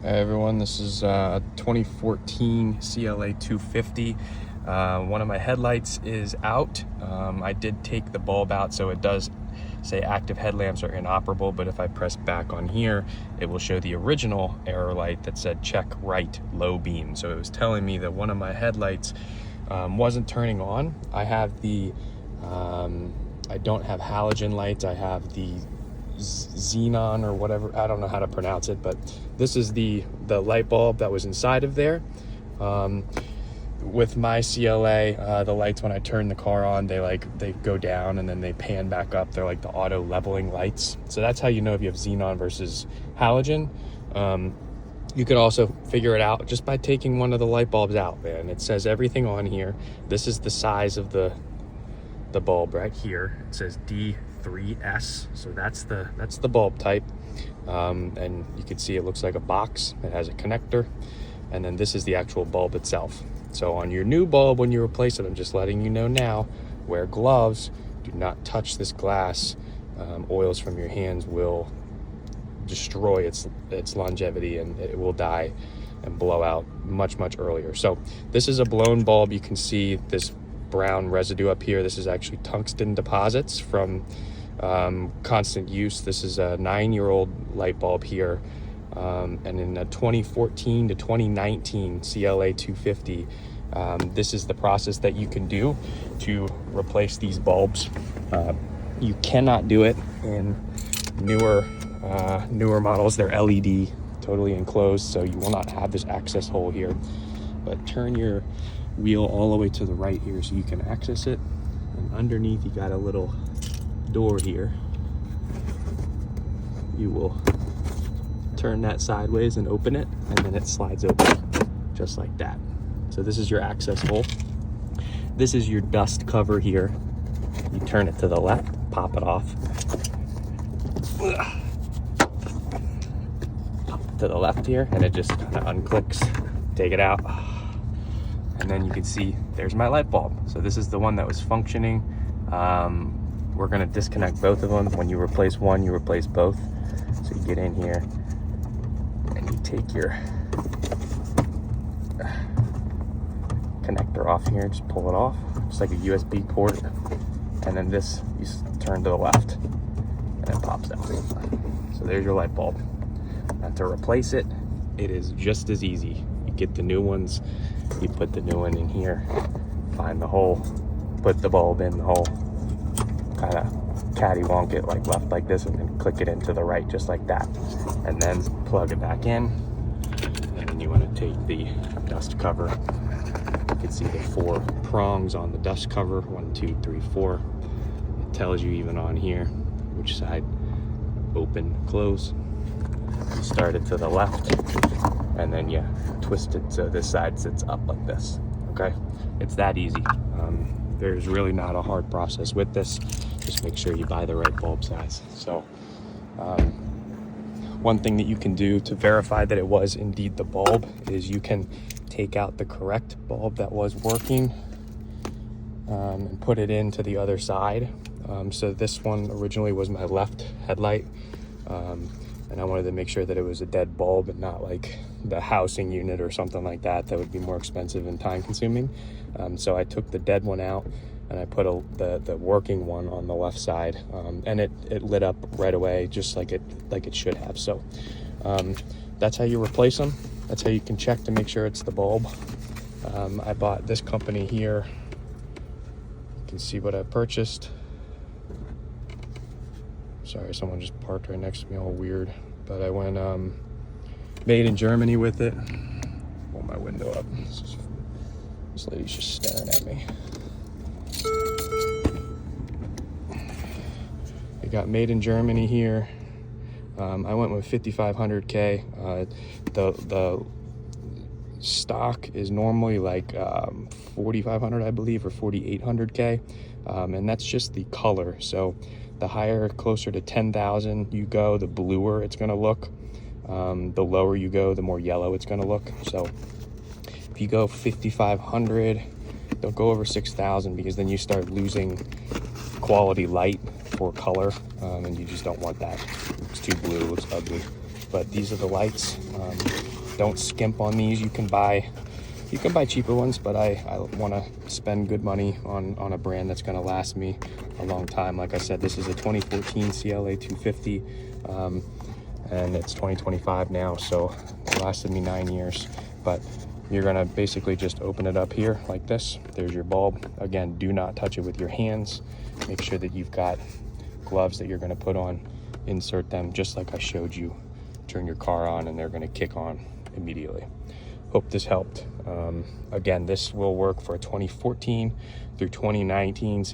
Hey everyone, this is a 2014 CLA250. One of my headlights is out. I did take the bulb out, so it does say active headlamps are inoperable, but if I press back on here, it will show the original error light that said check right low beam. So it was telling me that one of my headlights wasn't turning on. I have the, I don't have halogen lights, I have the xenon or whatever, I don't know how to pronounce it, but this is the light bulb that was inside of there. With my CLA, the lights, when I turn the car on, they go down and then they pan back up. They're like the auto leveling lights. So that's how you know if you have xenon versus halogen. You could also figure it out just by taking one of the light bulbs out, man. It says everything on here. This is the size of the bulb right here. It says D3S, so that's the bulb type. And you can see it looks like a box. It has a connector, and then this is the actual bulb itself. So on your new bulb, when you replace it, I'm just letting you know now, wear gloves, do not touch this glass. Oils from your hands will destroy its longevity, and it will die and blow out much earlier. So this is a blown bulb. You can see this brown residue up here. This is actually tungsten deposits from constant use. This is a 9-year-old light bulb here, and in a 2014 to 2019 CLA250, this is the process that you can do to replace these bulbs. You cannot do it in newer models. They're LED, totally enclosed, so you will not have this access hole here. But turn your wheel all the way to the right here so you can access it, and underneath you got a little door here. You will turn that sideways and open it, and then it slides open just like that. So this is your access hole. This is your dust cover here. You turn it to the left, pop it off. To the left here, and it just kind of unclicks. Take it out, and then you can see there's my light bulb. So this is the one that was functioning. We're gonna disconnect both of them. When you replace one, you replace both. So you get in here and you take your connector off here, just pull it off. It's like a USB port. And then this, you turn to the left and it pops out. So there's your light bulb. Now to replace it, it is just as easy. You get the new ones, you put the new one in here, find the hole, put the bulb in the hole, kind of cattywonk it like left like this, and then click it into the right just like that, and then plug it back in. And then you want to take the dust cover. You can see the 4 prongs on the dust cover, 1, 2, 3, 4. It tells you even on here which side open, close. You start it to the left, and then you twist it so this side sits up like this. Okay, it's that easy. There's really not a hard process with this. Just make sure you buy the right bulb size. So one thing that you can do to verify that it was indeed the bulb is you can take out the correct bulb that was working and put it into the other side. So this one originally was my left headlight, and I wanted to make sure that it was a dead bulb and not like the housing unit or something like that. That would be more expensive and time consuming. So I took the dead one out and I put the working one on the left side, and it lit up right away, just like it should have. So that's how you replace them. That's how you can check to make sure it's the bulb. I bought this company here. You can see what I purchased. Sorry, someone just parked right next to me, all weird. But I went made in Germany with it. Pull my window up. This lady's just staring at me. I got made in Germany here. I went with 5500K. The stock is normally like 4500, I believe, or 4800K, and that's just the color. So the higher, closer to 10,000 you go, the bluer it's going to look. The lower you go, the more yellow it's going to look. So if you go 5,500, don't go over 6,000, because then you start losing quality light for color, and you just don't want that. It's too blue, it looks ugly. but these are the lights. Don't skimp on these. You can buy cheaper ones, but I want to spend good money on a brand that's going to last me a long time. Like I said, this is a 2014 CLA250, and it's 2025 now, so it lasted me 9 years. But you're going to basically just open it up here like this. There's your bulb. Again, do not touch it with your hands. Make sure that you've got gloves that you're going to put on. Insert them just like I showed you. Turn your car on and they're going to kick on immediately. Hope this helped. Again, this will work for a 2014 through 2019 CLA.